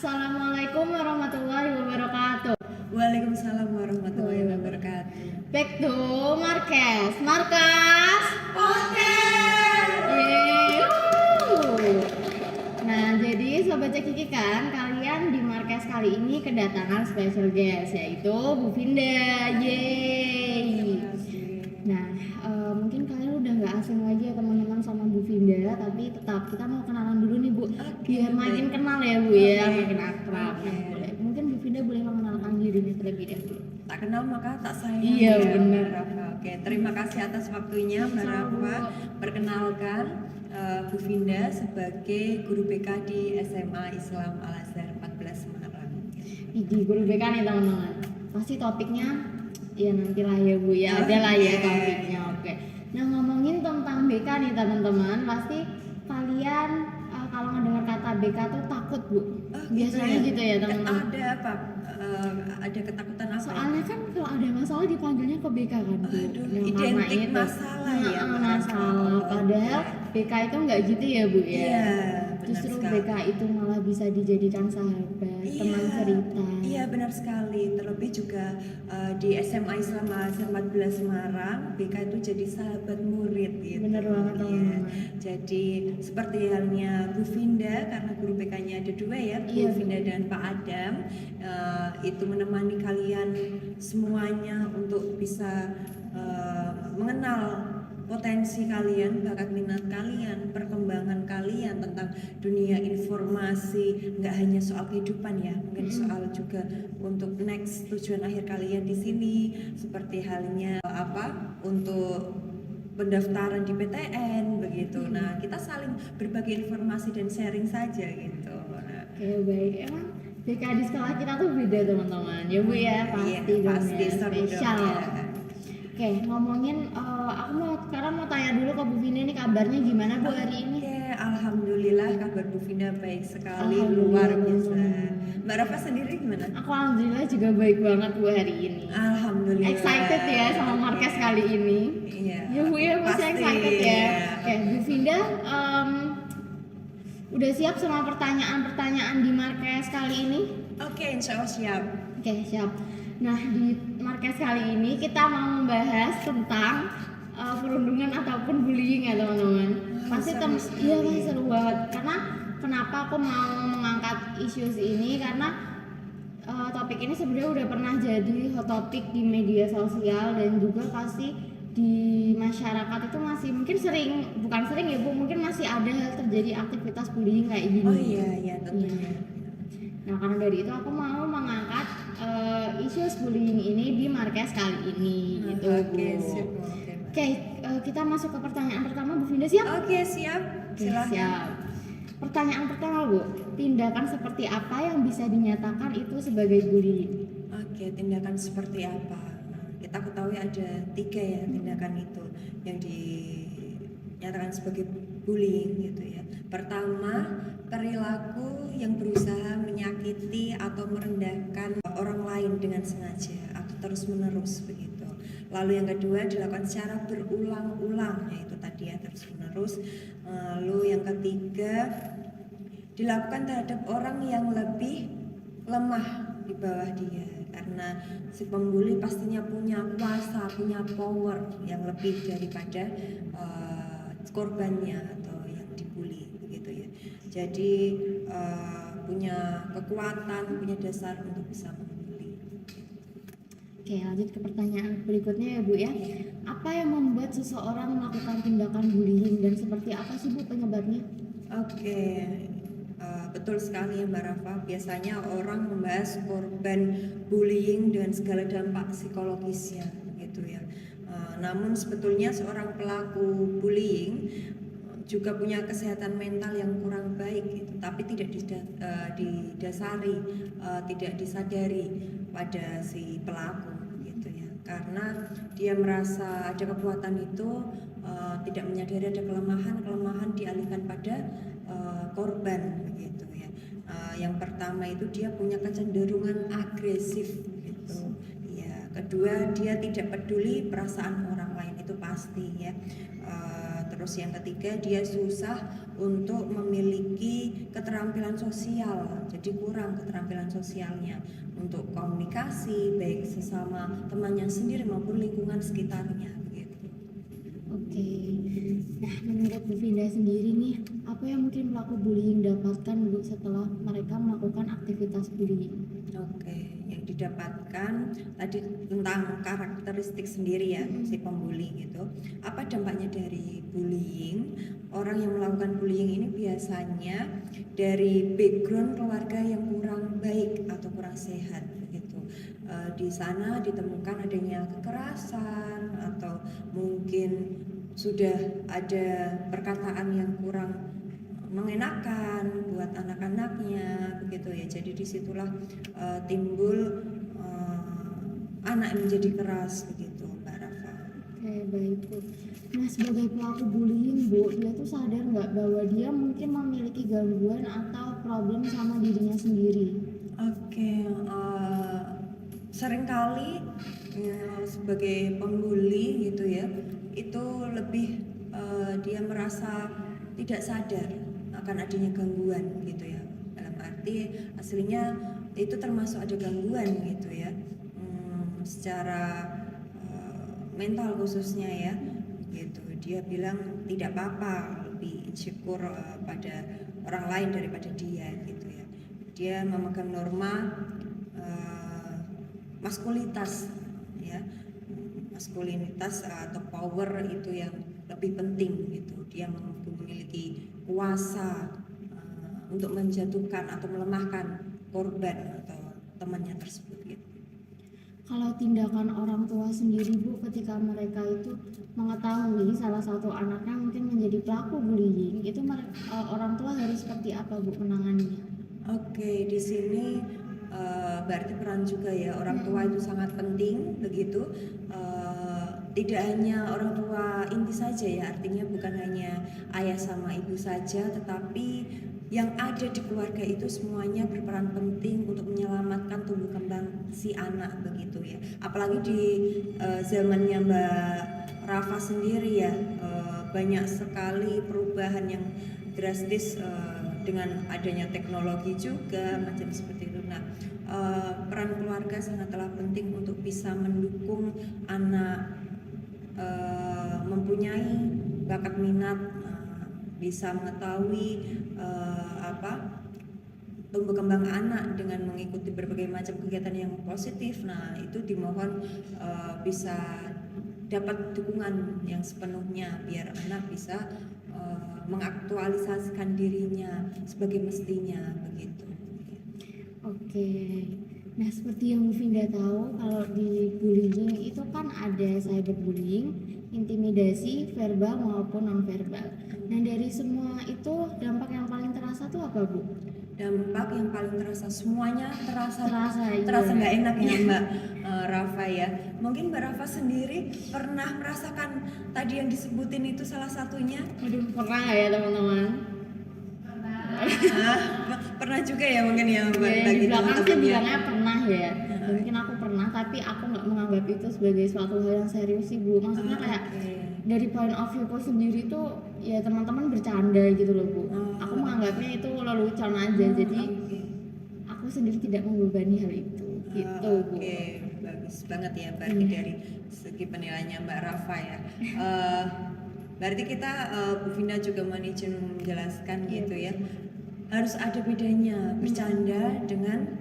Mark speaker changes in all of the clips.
Speaker 1: Assalamualaikum warahmatullahi wabarakatuh.
Speaker 2: Waalaikumsalam warahmatullahi wabarakatuh.
Speaker 1: Back to Markas Podcast. Nah, jadi Sobat Cekiki kan, kalian di Markas kali ini kedatangan special guest, yaitu Bu Vinda. Yeay. Nah, mungkin kalian udah nggak asing lagi ya teman-teman sama Bu Vinda, tapi tetap kita mau kenalan dulu nih Bu, biar makin kenal ya Bu ya, makin akrab. Nah, boleh. Mungkin Bu Vinda boleh mengenalkan dirinya terlebih dahulu.
Speaker 2: Tak kenal maka tak sayang.
Speaker 1: Iya,
Speaker 2: ya,
Speaker 1: benar.
Speaker 2: Mbak Rafa. Oke, terima kasih atas waktunya Mbak Rafa. Perkenalkan Bu Vinda sebagai guru BK di SMA Islam Al Azhar 14 Semarang.
Speaker 1: Di guru BK nih teman-teman. Pasti topiknya ya nantilah ya Bu ya, ada lah ya topiknya. Oke. Nah, ngomongin tentang BK nih teman-teman, pasti kalian kalau mendengar kata BK tuh takut Bu. Biasanya gitu ya teman-teman.
Speaker 2: Ada apa? Ada ketakutan apa?
Speaker 1: Soalnya kan kalau ada masalah dipanggilnya ke BK kan Bu. Yang karena
Speaker 2: identik
Speaker 1: itu
Speaker 2: masalah ya, Mbak Rafa.
Speaker 1: masalah. Padahal BK itu nggak gitu ya Bu ya.
Speaker 2: Iya, benar
Speaker 1: Justru
Speaker 2: sekali.
Speaker 1: BK itu malah bisa dijadikan sahabat, teman cerita.
Speaker 2: Iya, benar sekali. Terlebih juga di SMA Islam Al Azhar 14 Semarang, BK itu jadi sahabat murid gitu.
Speaker 1: Bener banget,
Speaker 2: Iya.
Speaker 1: teman-teman.
Speaker 2: Jadi seperti halnya Bu Vinda, karena guru BK-nya ada dua ya, Bu
Speaker 1: Iya.
Speaker 2: Vinda dan Pak Adam, itu menemani kalian semuanya untuk bisa mengenal potensi kalian, bakat minat kalian, perkembangan kalian tentang dunia informasi, nggak hanya soal kehidupan ya, mungkin soal juga untuk next tujuan akhir kalian di sini, seperti halnya untuk pendaftaran di PTN begitu. Nah, kita saling berbagi informasi dan sharing saja gitu. Nah,
Speaker 1: Oke, baik. Emang BK di sekolah kita tuh beda teman-teman. Ya Bu ya, pasti
Speaker 2: iya,
Speaker 1: dong
Speaker 2: pasti
Speaker 1: ya,
Speaker 2: seru dong,
Speaker 1: spesial.
Speaker 2: ya.
Speaker 1: Oke, ngomongin aku sekarang mau tanya dulu ke Bu Vinda nih, kabarnya gimana Bu hari ini?
Speaker 2: Oke, alhamdulillah kabar Bu Vinda baik sekali,
Speaker 1: Alhamdulillah,
Speaker 2: luar biasa.
Speaker 1: teman-teman.
Speaker 2: Mbak Rafa sendiri gimana?
Speaker 1: Aku alhamdulillah juga baik banget Bu hari ini.
Speaker 2: Alhamdulillah.
Speaker 1: Excited ya sama Markas kali ini.
Speaker 2: Iya.
Speaker 1: Ya Bu ya, pasti excited ya. Oke, Bu Vinda udah siap sama pertanyaan-pertanyaan di Markas kali ini?
Speaker 2: Oke, insya Allah siap.
Speaker 1: Oke, siap. Nah, di Markas kali ini kita mau membahas tentang perundungan ataupun bullying ya teman-teman. Pasti iya pasti seru banget. Karena kenapa aku mau mengangkat isu ini, karena topik ini sebenarnya udah pernah jadi hot topic di media sosial, dan juga pasti di masyarakat itu masih mungkin bukan sering ya Bu, mungkin masih ada terjadi aktivitas bullying kayak gini.
Speaker 2: Oh iya tentunya.
Speaker 1: Nah, karena dari itu aku mau mengangkat isu bullying ini di Markas kali ini gitu Bu.
Speaker 2: Oke, siap.
Speaker 1: Oke, kita masuk ke pertanyaan pertama Bu Vinda, siap?
Speaker 2: Oke, siap.
Speaker 1: Oke,
Speaker 2: Silakan.
Speaker 1: siap. Pertanyaan pertama Bu, tindakan seperti apa yang bisa dinyatakan itu sebagai bullying?
Speaker 2: Oke, tindakan seperti apa? Nah, kita ketahui ada 3 ya tindakan itu yang dinyatakan sebagai bullying gitu ya. Pertama, perilaku yang berusaha menyakiti atau merendahkan orang lain dengan sengaja atau terus-menerus begitu. Lalu yang kedua dilakukan secara berulang-ulang, yaitu tadi ya terus-menerus. Lalu yang ketiga dilakukan terhadap orang yang lebih lemah di bawah dia, karena si pembuli pastinya punya kuasa, punya power yang lebih daripada korbannya atau yang dibully begitu ya. Jadi punya kekuatan, punya dasar untuk bisa membuli.
Speaker 1: Oke, lanjut ke pertanyaan berikutnya ya Bu ya. Apa yang membuat seseorang melakukan tindakan bullying, dan seperti apa sih Bu penyebabnya?
Speaker 2: Oke, betul sekali ya Mbak Rafa. Biasanya orang membahas korban bullying dengan segala dampak psikologisnya gitu ya. Namun sebetulnya seorang pelaku bullying juga punya kesehatan mental yang kurang baik gitu, tapi tidak didasari, tidak disadari pada si pelaku gitu ya. Karena dia merasa ada kekuatan itu, tidak menyadari ada kelemahan dialihkan pada korban begitu ya. Yang pertama itu dia punya kecenderungan agresif gitu ya. Kedua, dia tidak peduli perasaan orang lain, itu pasti ya. terus yang ketiga dia susah untuk memiliki keterampilan sosial, jadi kurang keterampilan sosialnya untuk komunikasi baik sesama temannya sendiri maupun lingkungan sekitarnya gitu.
Speaker 1: Oke. Nah, menurut Bu Vinda sendiri nih, apa yang mungkin pelaku bullying dapatkan Bu setelah mereka melakukan aktivitas bullying?
Speaker 2: Oke, yang didapatkan tadi tentang karakteristik sendiri ya si pembuli gitu. Apa dampaknya dari bullying? Orang yang melakukan bullying ini biasanya dari background keluarga yang kurang baik atau kurang sehat begitu. Di sana ditemukan adanya kekerasan atau mungkin sudah ada perkataan yang kurang mengenakan buat anak-anaknya begitu ya. Jadi disitulah timbul anak yang menjadi keras begitu, Mbak Rafa.
Speaker 1: Oke, baik Bu. Nah, sebagai pelaku bullying Bu, dia tuh sadar nggak bahwa dia mungkin memiliki gangguan atau problem sama dirinya sendiri?
Speaker 2: Oke, seringkali ya, sebagai pembuli gitu ya, itu lebih dia merasa tidak sadar akan adanya gangguan gitu ya. Dalam arti aslinya itu termasuk ada gangguan gitu ya, secara mental khususnya ya gitu. Dia bilang tidak apa-apa, lebih insecure pada orang lain daripada dia gitu ya. Dia memegang norma maskulinitas ya, maskulinitas atau power itu yang lebih penting gitu. Dia memiliki kuasa untuk menjatuhkan atau melemahkan korban atau temannya tersebut gitu.
Speaker 1: Kalau tindakan orang tua sendiri Bu, ketika mereka itu mengetahui salah satu anaknya mungkin menjadi pelaku bullying, itu orang tua harus seperti apa Bu menanganinya?
Speaker 2: Oke, di sini berarti peran juga ya orang tua itu sangat penting begitu. Tidak hanya orang tua inti saja ya, artinya bukan hanya ayah sama ibu saja, tetapi yang ada di keluarga itu semuanya berperan penting untuk menyelamatkan tumbuh kembang si anak begitu ya. Apalagi di zamannya Mbak Rafa sendiri ya, banyak sekali perubahan yang drastis dengan adanya teknologi juga macam seperti itu. Nah, peran keluarga sangatlah penting untuk bisa mendukung anak mempunyai bakat minat, bisa mengetahui tumbuh kembang anak dengan mengikuti berbagai macam kegiatan yang positif. Nah, itu dimohon bisa dapat dukungan yang sepenuhnya biar anak bisa mengaktualisasikan dirinya sebagai mestinya begitu.
Speaker 1: Oke. Nah, seperti yang Bu Vinda tahu, kalau di bullying itu kan ada cyberbullying, intimidasi, verbal maupun non-verbal. Nah, dari semua itu dampak yang paling terasa tuh apa Bu?
Speaker 2: Dampak yang paling terasa semuanya terasa
Speaker 1: Iya.
Speaker 2: nggak enak ya Mbak Rafa ya. Mungkin Mbak Rafa sendiri pernah merasakan tadi yang disebutin itu salah satunya?
Speaker 1: Aduh, pernah nggak ya teman-teman?
Speaker 2: Pernah juga ya mungkin ya Mbak.
Speaker 1: Ya,
Speaker 2: bagi
Speaker 1: di belakang sih
Speaker 2: teman-teman ya.
Speaker 1: bilangnya pernah ya. Mungkin aku pernah, tapi aku nggak menganggap itu sebagai suatu hal yang serius sih Bu. Maksudnya kayak dari point of view-ku sendiri tuh ya teman-teman bercanda gitu loh Bu. Aku menganggapnya itu lelucon aja, jadi aku sendiri tidak membebani hal itu gitu Bu.
Speaker 2: Oke, bagus banget ya berarti dari segi penilaiannya Mbak Rafa ya. Berarti kita Bu Vinda juga mau izin menjelaskan gitu ya. Harus ada bedanya bercanda dengan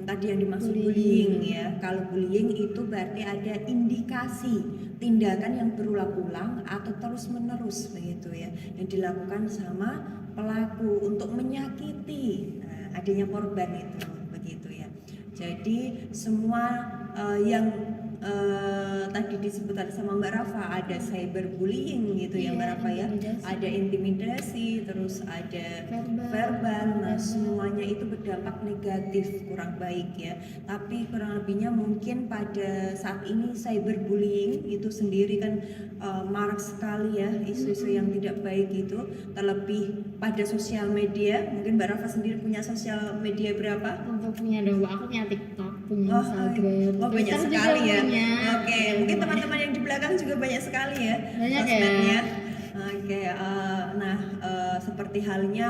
Speaker 2: tadi yang dimaksud bullying ya. Kalau bullying itu berarti ada indikasi tindakan yang berulang-ulang atau terus-menerus begitu ya, yang dilakukan sama pelaku untuk menyakiti adanya korban itu begitu ya. Jadi semua yang tadi disebutkan sama Mbak Rafa, ada cyberbullying gitu ya Mbak Rafa ya, ada intimidasi, terus ada verbal. Nah, semuanya itu berdampak negatif, kurang baik ya. Tapi kurang lebihnya mungkin pada saat ini cyberbullying itu sendiri kan marak sekali ya, isu-isu yang tidak baik itu, terlebih pada sosial media. Mungkin Mbak Rafa sendiri punya sosial media berapa?
Speaker 1: Tentu punya dong Bu, aku punya TikTok, punya Instagram,
Speaker 2: banyak sekali ya.
Speaker 1: Punya.
Speaker 2: Oke, mungkin teman-teman yang di belakang juga banyak sekali ya
Speaker 1: Banyak
Speaker 2: sosmednya.
Speaker 1: ya.
Speaker 2: Oke, seperti halnya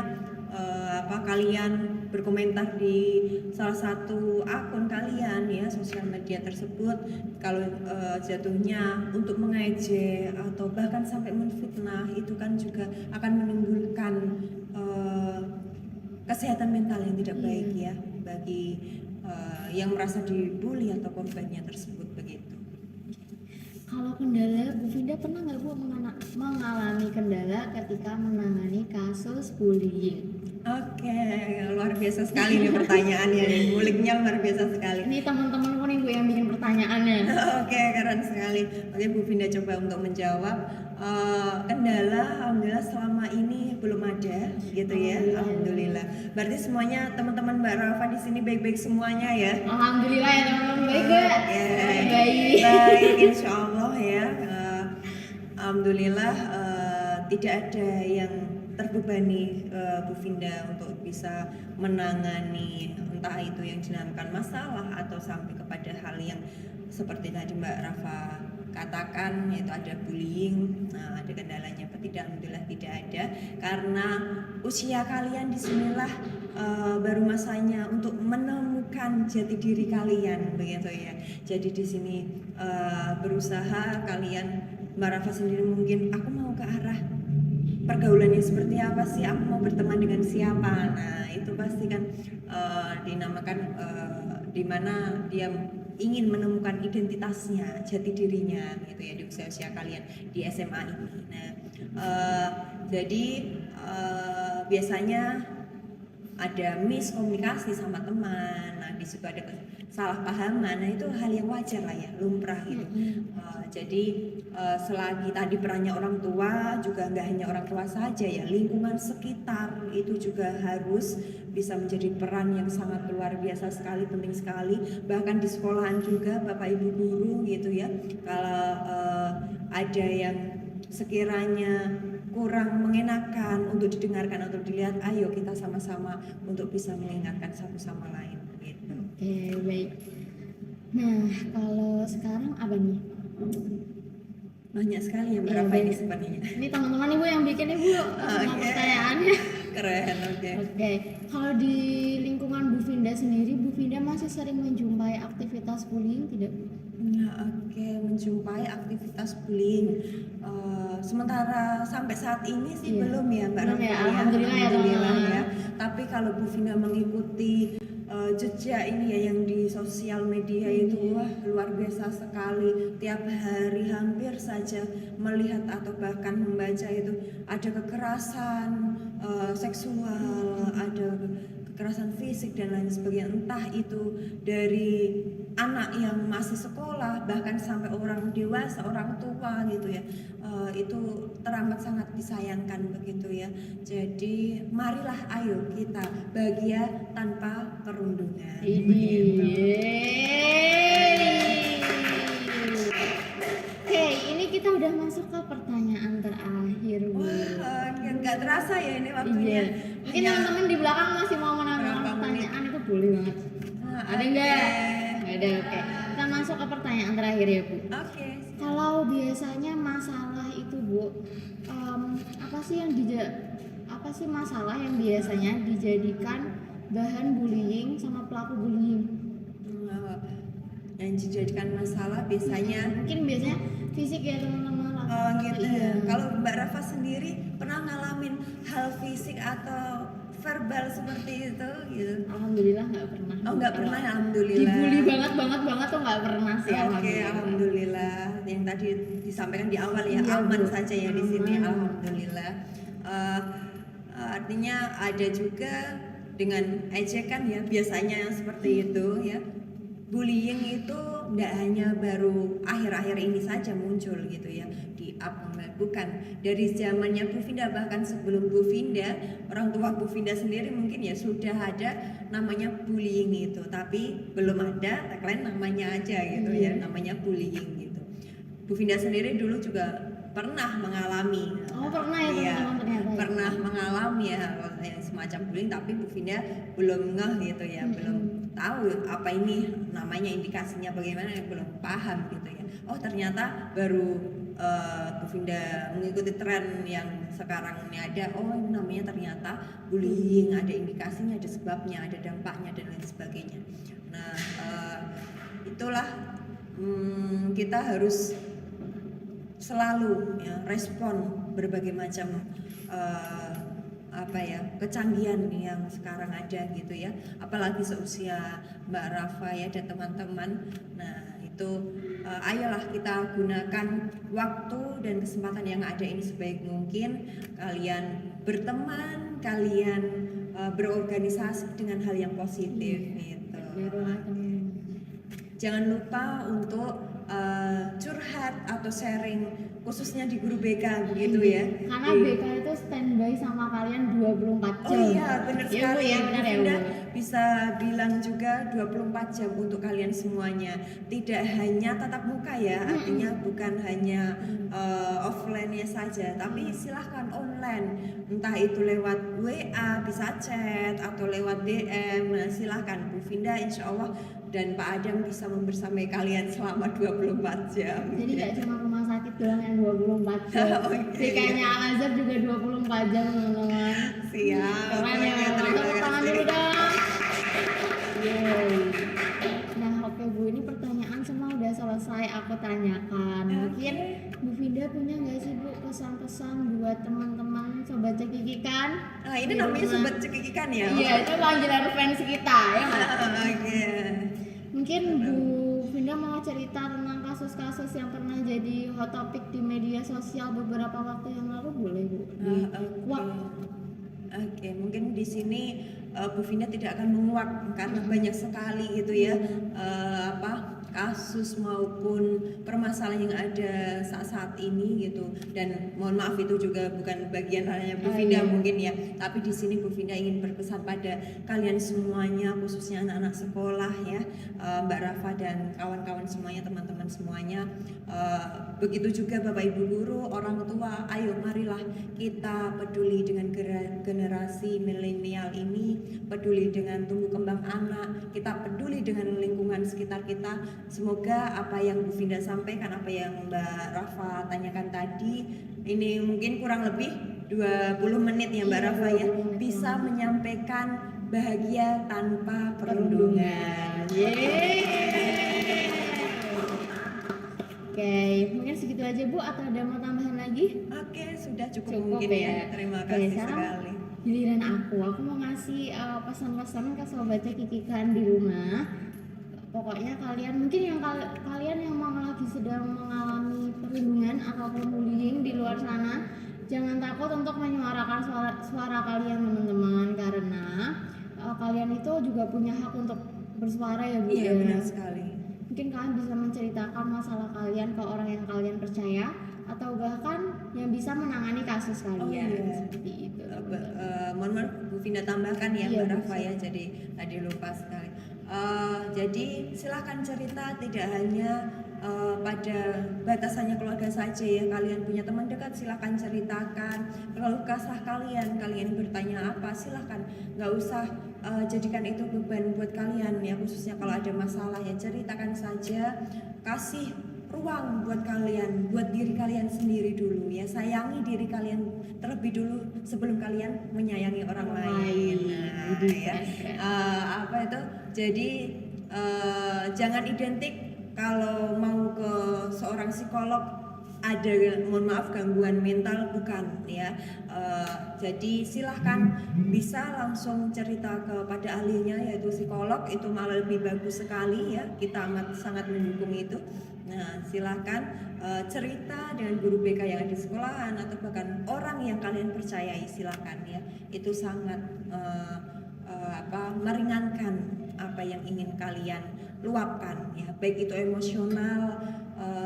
Speaker 2: kalian berkomentar di salah satu akun kalian ya sosial media tersebut, kalau jatuhnya untuk mengejek atau bahkan sampai menfitnah, itu kan juga akan menimbulkan kesehatan mental yang tidak baik ya bagi yang merasa dibully atau korbannya tersebut begitu.
Speaker 1: Kalau kendala, Bu Finda pernah nggak Bu mengalami kendala ketika menangani kasus bullying?
Speaker 2: Oke, luar biasa sekali nih pertanyaannya nih, nguliknya luar biasa sekali.
Speaker 1: Ini teman-temanku nih Bu yang bikin pertanyaannya.
Speaker 2: Oke, keren sekali. Oke, Bu Finda coba untuk menjawab. Kendala, alhamdulillah selama ini belum ada, gitu ya. Alhamdulillah. Berarti semuanya teman-teman Mbak Rafa di sini baik-baik semuanya ya.
Speaker 1: Alhamdulillah ya teman-teman, baik gak?
Speaker 2: Baik. Baik, insya Allah ya. Alhamdulillah tidak ada yang terbebani Bu Finda untuk bisa menangani entah itu yang dinamakan masalah atau sampai kepada hal yang seperti tadi Mbak Rafa katakan, yaitu ada bullying. Nah, ada kendalanya apa tidak? Alhamdulillah tidak ada, karena usia kalian disinilah baru masanya untuk menemukan jati diri kalian begitu ya. Jadi di sini berusaha kalian, Mbak Rafa sendiri mungkin, aku mau ke arah pergaulannya seperti apa sih, aku mau berteman dengan siapa. Nah itu pasti kan dinamakan dimana dia ingin menemukan identitasnya, jati dirinya gitu ya di usia-usia kalian di SMA ini. Nah jadi biasanya ada miskomunikasi sama teman, nah di situ ada kesalahpahaman, nah itu hal yang wajar lah ya, lumrah gitu. Jadi selagi tadi perannya orang tua, juga nggak hanya orang tua saja ya, lingkungan sekitar itu juga harus bisa menjadi peran yang sangat luar biasa sekali, penting sekali. Bahkan di sekolahan juga Bapak Ibu guru gitu ya, kalau ada yang sekiranya kurang mengenakan untuk didengarkan atau dilihat, ayo kita sama-sama untuk bisa mengingatkan satu sama lain gitu.
Speaker 1: Oke, baik. Nah, kalau sekarang apa nih?
Speaker 2: Banyak sekali yang berapa ini sebenarnya.
Speaker 1: Ini teman-teman Ibu yang bikin Ibu semua pertanyaannya.
Speaker 2: Keren, oke.
Speaker 1: Oke, kalau di lingkungan Bu Finda sendiri, Bu Finda masih sering menjumpai aktivitas bullying tidak?
Speaker 2: Ya, oke, menjumpai aktivitas bullying. Sementara sampai saat ini sih belum ya Mbak Rafa ya. Alhamdulillah ya. Tapi kalau Bu Finda mengikuti jejak ini ya yang di sosial media itu, wah luar biasa sekali. Tiap hari hampir saja melihat atau bahkan membaca itu ada kekerasan seksual, ada kekerasan fisik dan lain sebagainya, entah itu dari anak yang masih sekolah bahkan sampai orang dewasa, orang tua gitu ya. Itu teramat sangat disayangkan begitu ya. Jadi marilah ayo kita bahagia tanpa perundungan.
Speaker 1: Oke, ini kita udah masuk ke pertanyaan terakhir.
Speaker 2: Wah, nggak terasa ya ini waktunya.
Speaker 1: Mungkin teman-teman di belakang masih mau menanyakan pertanyaan, itu boleh banget. Ada enggak? Ada, oke. Kita masuk ke pertanyaan terakhir ya Bu.
Speaker 2: Oke.
Speaker 1: Kalau biasanya masalah itu Bu, apa sih masalah yang biasanya dijadikan bahan bullying sama pelaku bullying?
Speaker 2: Yang dijadikan masalah biasanya
Speaker 1: mungkin biasanya fisik ya teman-teman.
Speaker 2: Gitu ya. Kalau Mbak Rafa sendiri pernah ngalamin hal fisik atau verbal seperti itu gitu?
Speaker 1: Alhamdulillah nggak pernah.
Speaker 2: Oh nggak pernah, alhamdulillah.
Speaker 1: Dibully banget tuh nggak pernah sih.
Speaker 2: Oke, alhamdulillah. Yang tadi disampaikan di awal ya, aman saja ya di sini, alhamdulillah. Artinya ada juga dengan ejekan ya, biasanya seperti itu ya. Bullying itu tidak hanya baru akhir-akhir ini saja muncul gitu ya di bukan dari zamannya Bu Finda, bahkan sebelum Bu Finda, orang tua Bu Finda sendiri mungkin ya sudah ada namanya bullying itu, tapi belum ada tagline namanya aja gitu ya, namanya bullying gitu. Bu Finda sendiri dulu juga pernah mengalami.
Speaker 1: Pernah ya teman-teman ternyata.
Speaker 2: Pernah mengalami ya semacam bullying, tapi Bu Finda belum ngeh gitu ya, belum tahu apa ini namanya, indikasinya bagaimana, belum paham gitu ya. Oh ternyata baru Bu Finda mengikuti tren yang sekarang ini ada, oh ini namanya ternyata bullying, ada indikasinya, ada sebabnya, ada dampaknya dan lain sebagainya. Nah itulah kita harus selalu ya, respon berbagai macam kecanggihan yang sekarang ada gitu ya, apalagi seusia Mbak Rafa ya dan teman-teman. Nah itu ayolah kita gunakan waktu dan kesempatan yang ada ini sebaik mungkin. Kalian berteman, kalian berorganisasi dengan hal yang positif gitu. Jangan lupa untuk curhat atau sharing khususnya di guru BK begitu ya.
Speaker 1: Karena BK itu standby sama kalian 24 jam.
Speaker 2: Oh iya, benar sekali.
Speaker 1: Ya, benar ya,
Speaker 2: Bunda
Speaker 1: Bu.
Speaker 2: bisa bilang juga 24 jam untuk kalian semuanya. Tidak hanya tatap muka ya, artinya bukan hanya offline-nya saja, tapi silahkan online. Entah itu lewat WA, bisa chat atau lewat DM. Nah, silahkan Bu Finda, insya Allah dan Pak Adam bisa membersamai kalian selama 24 jam.
Speaker 1: Jadi nggak cuma rumah sakit doang yang 24 jam. BK-nya Al-Azhar juga 24 jam, teman-teman.
Speaker 2: Siap.
Speaker 1: Keren ya, tepuk tangan dulu dong. Yeay. Nah, oke Bu, ini pertanyaan semua udah selesai aku tanyakan. Mungkin Bu Finda punya nggak sih Bu pesan-pesan buat teman-teman sobat cekikikan?
Speaker 2: Nah, ini namanya sobat cekikikan ya?
Speaker 1: Iya, itu panggilan fans kita ya nggak?
Speaker 2: Oke.
Speaker 1: Mungkin Bu Finda mau cerita tentang kasus-kasus yang pernah jadi hot topic di media sosial beberapa waktu yang lalu, boleh Bu?
Speaker 2: Oke, mungkin di sini Bu Finda tidak akan menguak karena banyak sekali gitu ya kasus maupun permasalahan yang ada saat ini gitu. Dan mohon maaf itu juga bukan bagian ranahnya Bu Finda mungkin ya. Tapi di sini Bu Finda ingin berpesan pada kalian semuanya, khususnya anak-anak sekolah ya, Mbak Rafa dan kawan-kawan semuanya, teman-teman semuanya. Begitu juga Bapak Ibu guru, orang tua, ayo marilah kita peduli dengan generasi milenial ini, peduli dengan tumbuh kembang anak, kita peduli dengan lingkungan sekitar kita. Semoga apa yang Bu Finda sampaikan, apa yang Mbak Rafa tanyakan tadi, ini mungkin kurang lebih 20 menit ya Mbak Rafa ya, bisa menyampaikan bahagia tanpa perundungan.
Speaker 1: Oke, mungkin segitu aja Bu, atau ada mau tambahan lagi?
Speaker 2: Oke, sudah cukup mungkin ya. Terima kasih sekali.
Speaker 1: Giliran aku mau ngasih pesan-pesan ke sobat cekikikan di rumah. Pokoknya kalian, mungkin yang kalian yang lagi sedang mengalami perundungan ataupun bullying di luar sana, jangan takut untuk menyuarakan suara kalian teman-teman, karena kalian itu juga punya hak untuk bersuara ya Bu.
Speaker 2: Iya, benar sekali.
Speaker 1: Mungkin kalian bisa menceritakan masalah kalian ke orang yang kalian percaya, atau bahkan yang bisa menangani kasus kalian. Seperti itu.
Speaker 2: Mohon maaf Bu Finda tambahkan ya Mbak Rafa ya, jadi tadi lupa sekali. Jadi silahkan cerita, tidak hanya pada batasannya keluarga saja ya. Kalian punya teman dekat, silahkan ceritakan. Kalau kesah kalian bertanya apa, silahkan, nggak usah jadikan itu beban buat kalian ya. Khususnya kalau ada masalah ya ceritakan saja, kasih ruang buat kalian, buat diri kalian sendiri dulu ya. Sayangi diri kalian terlebih dulu sebelum kalian menyayangi orang lain. Nah, ya. Jadi jangan identik kalau mau ke seorang psikolog ada, mohon maaf, gangguan mental, bukan ya. Jadi silahkan bisa langsung cerita kepada ahlinya yaitu psikolog, itu malah lebih bagus sekali ya, kita amat sangat mendukung itu. Nah silahkan cerita dengan guru BK yang ada di sekolahan atau bahkan orang yang kalian percayai, silahkan ya, itu sangat meringankan apa yang ingin kalian luapkan ya, baik itu emosional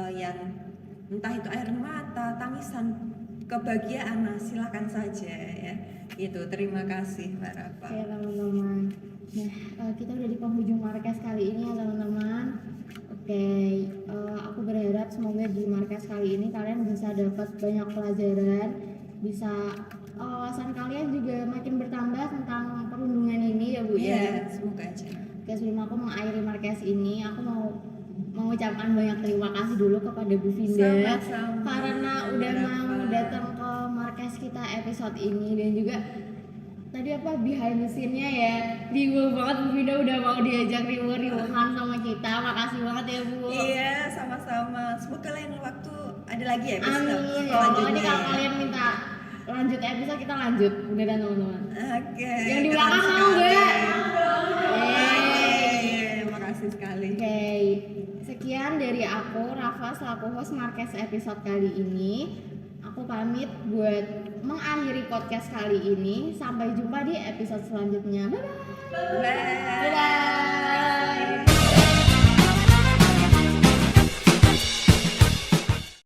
Speaker 2: yang entah itu air mata, tangisan, kebahagiaan, nah silakan saja ya. Itu, terima kasih Mbak Rafa.
Speaker 1: Oke teman-teman, nah kita udah di penghujung markas kali ini ya teman-teman. Oke, aku berharap semoga di markas kali ini kalian bisa dapat banyak pelajaran, bisa wawasan kalian juga makin bertambah tentang perundungan ini ya Bu ya.
Speaker 2: Semoga aja.
Speaker 1: Oke, sebelum aku mengakhiri markas ini, aku mau mengucapkan banyak terima kasih dulu kepada Bu Vinda
Speaker 2: Sama-sama,
Speaker 1: karena udah
Speaker 2: Mbak
Speaker 1: mau
Speaker 2: Rafa.
Speaker 1: datang ke markas kita episode ini, dan juga tadi apa behind the scene-nya ya, riuh banget Bu Vinda udah mau diajak riuh-riuhan sama kita. Makasih banget ya Bu.
Speaker 2: Iya, sama-sama. Semoga lain waktu ada lagi ya
Speaker 1: Amin ya Allah.
Speaker 2: selanjutnya.
Speaker 1: Ini kalau kalian minta lanjut episode, kita lanjut beneran teman-teman.
Speaker 2: Oke.
Speaker 1: Yang di
Speaker 2: keren
Speaker 1: belakang mau
Speaker 2: sekali.
Speaker 1: nggak?
Speaker 2: Oke, makasih sekali.
Speaker 1: Oke, sekian dari aku Rafa selaku host Marques episode kali ini. Aku pamit buat mengakhiri podcast kali ini. Sampai jumpa di episode selanjutnya. Bye bye.
Speaker 2: Bye.
Speaker 1: Bye.